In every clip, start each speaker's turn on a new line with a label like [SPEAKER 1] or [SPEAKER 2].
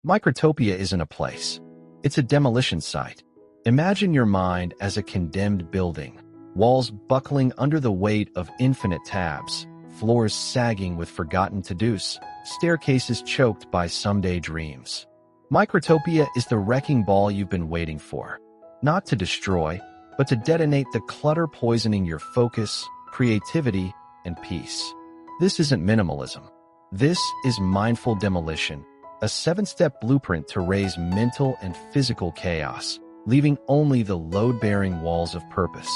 [SPEAKER 1] Microtopia isn't a place. It's a demolition site. Imagine your mind as a condemned building, walls buckling under the weight of infinite tabs, floors sagging with forgotten to-dos, staircases choked by someday dreams. Microtopia is the wrecking ball you've been waiting for, not to destroy, but to detonate the clutter poisoning your focus, creativity, and peace. This isn't minimalism. This is mindful demolition, a 7-step blueprint to raise mental and physical chaos, leaving only the load-bearing walls of purpose.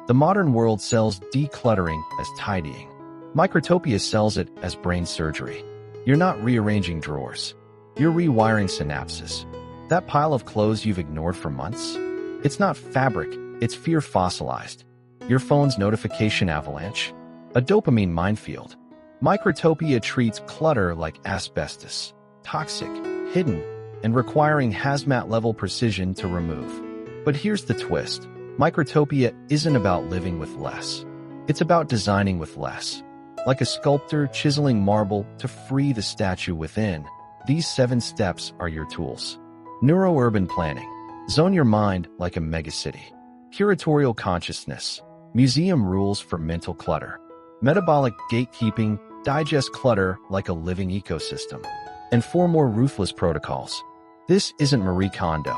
[SPEAKER 1] The modern world sells decluttering as tidying. Microtopia sells it as brain surgery. You're not rearranging drawers. You're rewiring synapses. That pile of clothes you've ignored for months? It's not fabric, it's fear fossilized. Your phone's notification avalanche? A dopamine minefield. Microtopia treats clutter like asbestos, toxic, hidden, and requiring hazmat-level precision to remove. But here's the twist. Microtopia isn't about living with less. It's about designing with less. Like a sculptor chiseling marble to free the statue within, these 7 steps are your tools. Neuro-Urban planning. Zone your mind like a megacity. Curatorial consciousness. Museum rules for mental clutter. Metabolic gatekeeping. Digest clutter like a living ecosystem. And 4 more ruthless protocols. This isn't Marie Kondo.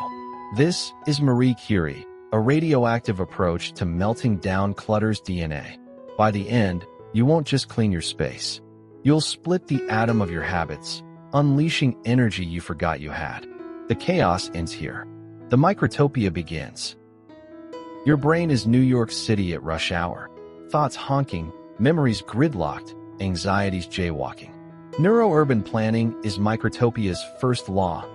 [SPEAKER 1] This is Marie Curie, a radioactive approach to melting down clutter's DNA. By the end, you won't just clean your space. You'll split the atom of your habits, unleashing energy you forgot you had. The chaos ends here. The microtopia begins. Your brain is New York City at rush hour. Thoughts honking, memories gridlocked, anxieties jaywalking. Neuro-Urban planning is Microtopia's first law.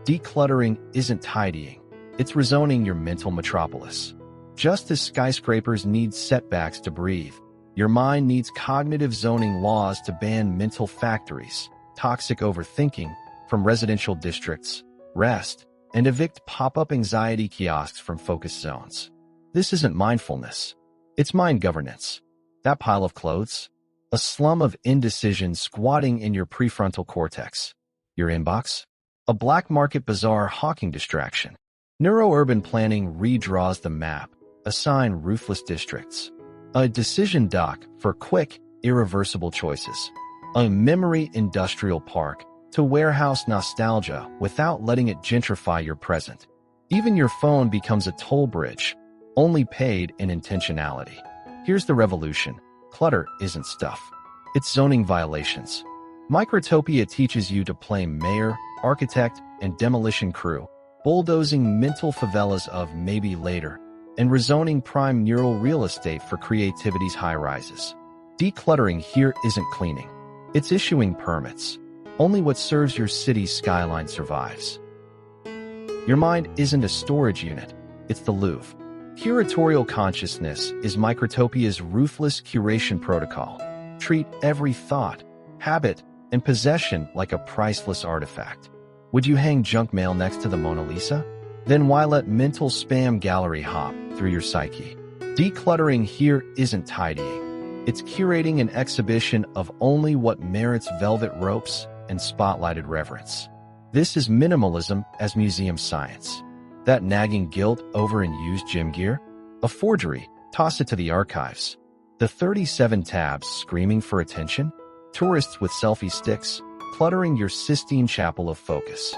[SPEAKER 1] Decluttering isn't tidying. It's rezoning your mental metropolis. Just as skyscrapers need setbacks to breathe, your mind needs cognitive zoning laws to ban mental factories, toxic overthinking from residential districts, rest, and evict pop-up anxiety kiosks from focus zones. This isn't mindfulness. It's mind governance. That pile of clothes? A slum of indecision squatting in your prefrontal cortex. Your inbox? A black market bazaar hawking distraction. Neuro-Urban planning redraws the map, assign ruthless districts. A decision dock for quick, irreversible choices. A memory industrial park to warehouse nostalgia without letting it gentrify your present. Even your phone becomes a toll bridge, only paid in intentionality. Here's the revolution. Clutter isn't stuff. It's zoning violations. Microtopia teaches you to play mayor, architect, and demolition crew, bulldozing mental favelas of maybe later, and rezoning prime neural real estate for creativity's high-rises. Decluttering here isn't cleaning. It's issuing permits. Only what serves your city's skyline survives. Your mind isn't a storage unit. It's the Louvre. Curatorial consciousness is Microtopia's ruthless curation protocol. Treat every thought, habit, and possession like a priceless artifact. Would you hang junk mail next to the Mona Lisa? Then why let mental spam gallery hop through your psyche? Decluttering here isn't tidying. It's curating an exhibition of only what merits velvet ropes and spotlighted reverence. This is minimalism as museum science. That nagging guilt over used gym gear? A forgery, toss it to the archives. The 37 tabs screaming for attention? Tourists with selfie sticks, cluttering your Sistine Chapel of focus.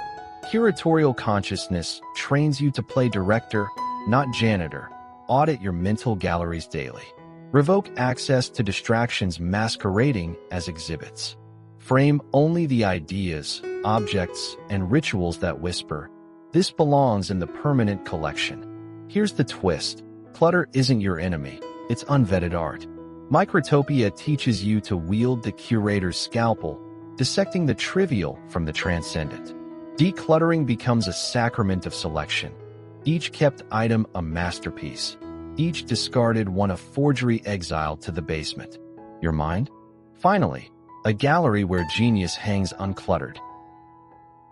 [SPEAKER 1] Curatorial consciousness trains you to play director, not janitor. Audit your mental galleries daily. Revoke access to distractions masquerading as exhibits. Frame only the ideas, objects, and rituals that whisper, "This belongs in the permanent collection." Here's the twist. Clutter isn't your enemy. It's unvetted art. Microtopia teaches you to wield the curator's scalpel, dissecting the trivial from the transcendent. Decluttering becomes a sacrament of selection. Each kept item a masterpiece. Each discarded one a forgery exiled to the basement. Your mind? Finally, a gallery where genius hangs uncluttered.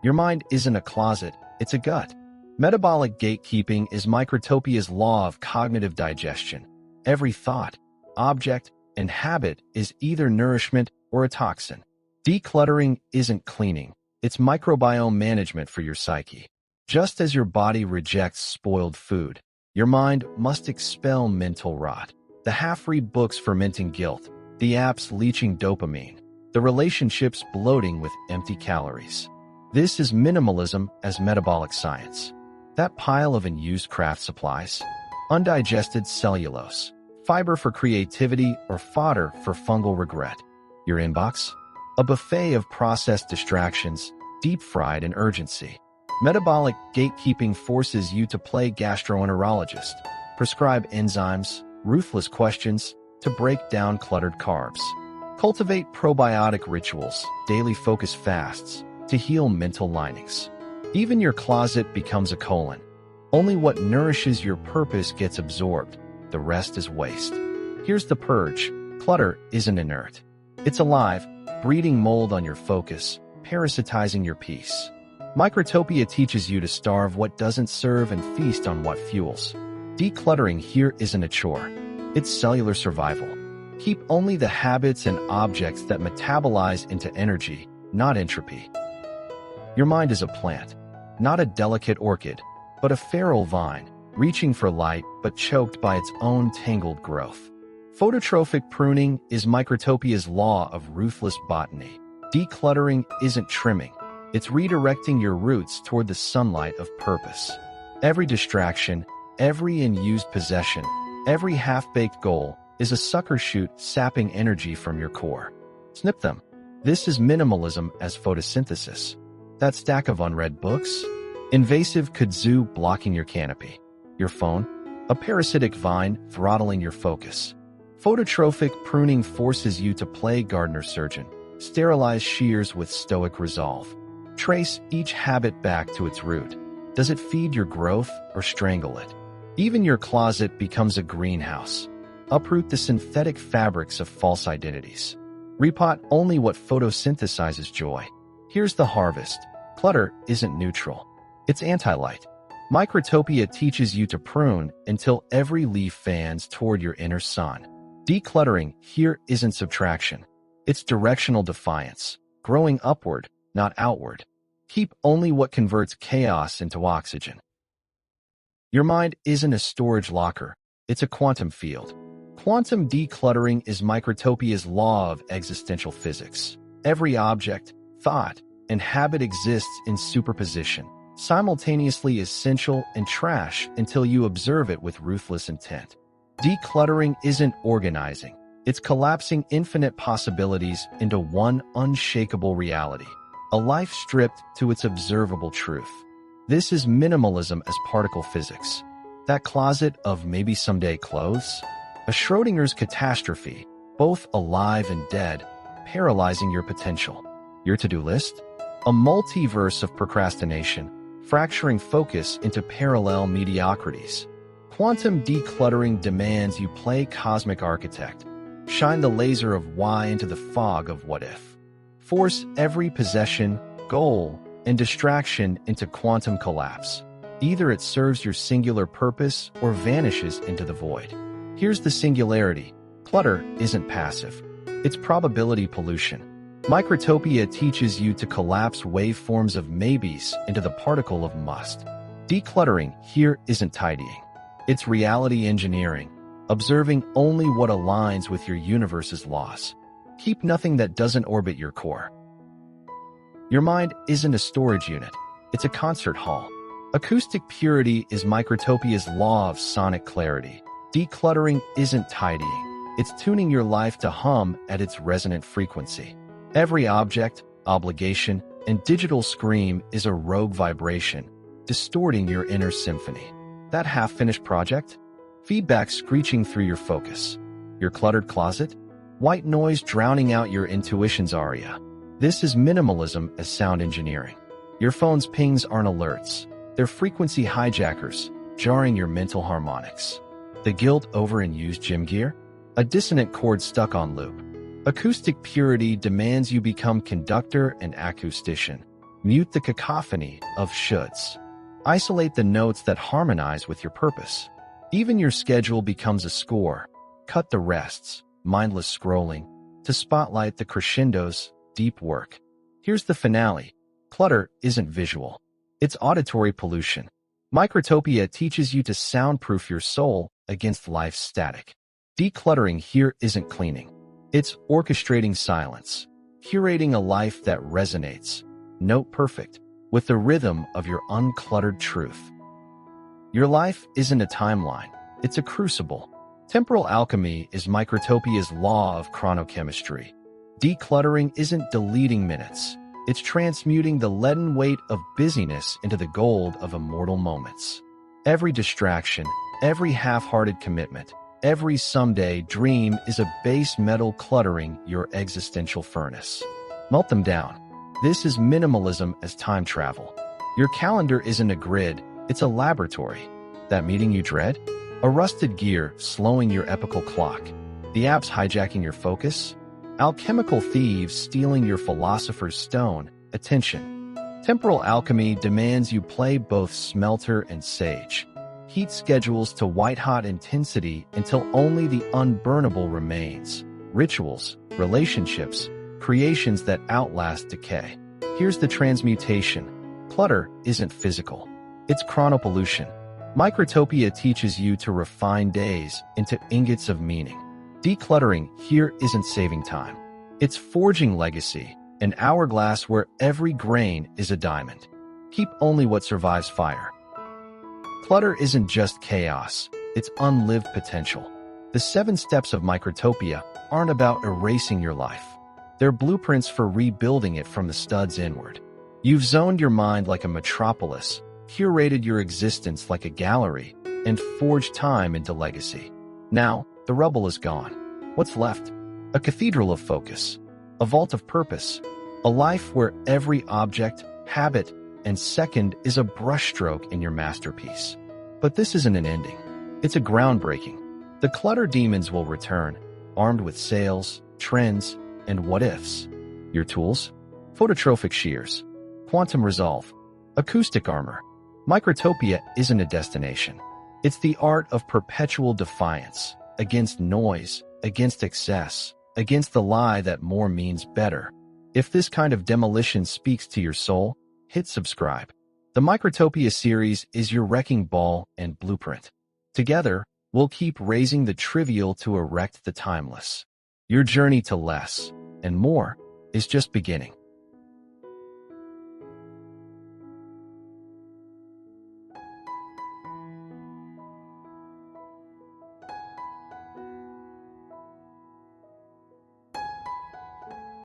[SPEAKER 1] Your mind isn't a closet, it's a gut. Metabolic gatekeeping is Microtopia's law of cognitive digestion. Every thought, object, and habit is either nourishment or a toxin. Decluttering isn't cleaning, It's microbiome management for your psyche. Just as your body rejects spoiled food, your mind must expel mental rot. The half-read books fermenting guilt, the apps leaching dopamine, the relationships bloating with empty calories. This is minimalism as metabolic science. That pile of unused craft supplies, undigested cellulose, fiber for creativity or fodder for fungal regret. Your inbox? A buffet of processed distractions, deep-fried in urgency. Metabolic gatekeeping forces you to play gastroenterologist, prescribe enzymes, ruthless questions to break down cluttered carbs. Cultivate probiotic rituals, daily focus fasts to heal mental linings. Even your closet becomes a colon. Only what nourishes your purpose gets absorbed. The rest is waste. Here's the purge. Clutter isn't inert. It's alive, breeding mold on your focus, parasitizing your peace. Microtopia teaches you to starve what doesn't serve and feast on what fuels. Decluttering here isn't a chore. It's cellular survival. Keep only the habits and objects that metabolize into energy, not entropy. Your mind is a plant, not a delicate orchid, but a feral vine, reaching for light but choked by its own tangled growth. Phototrophic pruning is Microtopia's law of ruthless botany. Decluttering isn't trimming. It's redirecting your roots toward the sunlight of purpose. Every distraction, every unused possession, every half-baked goal is a sucker shoot sapping energy from your core. Snip them. This is minimalism as photosynthesis. That stack of unread books? Invasive kudzu blocking your canopy. Your phone? A parasitic vine throttling your focus. Phototrophic pruning forces you to play gardener surgeon. Sterilize shears with stoic resolve. Trace each habit back to its root. Does it feed your growth or strangle it? Even your closet becomes a greenhouse. Uproot the synthetic fabrics of false identities. Repot only what photosynthesizes joy. Here's the harvest. Clutter isn't neutral. It's anti-light. Microtopia teaches you to prune until every leaf fans toward your inner sun. Decluttering here isn't subtraction. It's directional defiance, growing upward, not outward. Keep only what converts chaos into oxygen. Your mind isn't a storage locker, it's a quantum field. Quantum decluttering is Microtopia's law of existential physics. Every object, thought, and habit exists in superposition, simultaneously essential and trash until you observe it with ruthless intent. Decluttering isn't organizing, it's collapsing infinite possibilities into one unshakable reality. A life stripped to its observable truth. This is minimalism as particle physics. That closet of maybe someday clothes? A Schrodinger's catastrophe, both alive and dead, paralyzing your potential. Your to-do list? A multiverse of procrastination, fracturing focus into parallel mediocrities. Quantum decluttering demands you play cosmic architect. Shine the laser of why into the fog of what if. Force every possession, goal, and distraction into quantum collapse. Either it serves your singular purpose or vanishes into the void. Here's the singularity. Clutter isn't passive. It's probability pollution. Microtopia teaches you to collapse waveforms of maybes into the particle of must. Decluttering here isn't tidying. It's reality engineering, observing only what aligns with your universe's laws. Keep nothing that doesn't orbit your core. Your mind isn't a storage unit. It's a concert hall. Acoustic purity is Microtopia's law of sonic clarity. Decluttering isn't tidying. It's tuning your life to hum at its resonant frequency. Every object, obligation, and digital scream is a rogue vibration, distorting your inner symphony. That half-finished project? Feedback screeching through your focus. Your cluttered closet? White noise drowning out your intuition's aria. This is minimalism as sound engineering. Your phone's pings aren't alerts. They're frequency hijackers, jarring your mental harmonics. The guilt over unused gym gear? A dissonant chord stuck on loop. Acoustic purity demands you become conductor and acoustician. Mute the cacophony of shoulds. Isolate the notes that harmonize with your purpose. Even your schedule becomes a score. Cut the rests, mindless scrolling, to spotlight the crescendos, deep work. Here's the finale. Clutter isn't visual. It's auditory pollution. Microtopia teaches you to soundproof your soul against life's static. Decluttering here isn't cleaning. It's orchestrating silence, curating a life that resonates, note perfect, with the rhythm of your uncluttered truth. Your life isn't a timeline, it's a crucible. Temporal alchemy is Microtopia's law of chronochemistry. Decluttering isn't deleting minutes, it's transmuting the leaden weight of busyness into the gold of immortal moments. Every distraction, every half-hearted commitment, every someday dream is a base metal cluttering your existential furnace. Melt them down. This is minimalism as time travel. Your calendar isn't a grid, it's a laboratory. That meeting you dread? A rusted gear slowing your epical clock. The apps hijacking your focus? Alchemical thieves stealing your philosopher's stone, attention. Temporal alchemy demands you play both smelter and sage. Heat schedules to white-hot intensity until only the unburnable remains. Rituals, relationships, creations that outlast decay. Here's the transmutation. Clutter isn't physical. It's chronopollution. Microtopia teaches you to refine days into ingots of meaning. Decluttering here isn't saving time. It's forging legacy, an hourglass where every grain is a diamond. Keep only what survives fire. Clutter isn't just chaos, it's unlived potential. The 7 steps of Microtopia aren't about erasing your life. They're blueprints for rebuilding it from the studs inward. You've zoned your mind like a metropolis, curated your existence like a gallery, and forged time into legacy. Now, the rubble is gone. What's left? A cathedral of focus, a vault of purpose, a life where every object, habit, and second is a brushstroke in your masterpiece. But this isn't an ending. It's a groundbreaking. The clutter demons will return, armed with sales, trends, and what-ifs. Your tools? Phototrophic shears, quantum resolve, acoustic armor. Microtopia isn't a destination. It's the art of perpetual defiance, against noise, against excess, against the lie that more means better. If this kind of demolition speaks to your soul, hit subscribe. The Microtopia series is your wrecking ball and blueprint. Together, we'll keep raising the trivial to erect the timeless. Your journey to less and more is just beginning.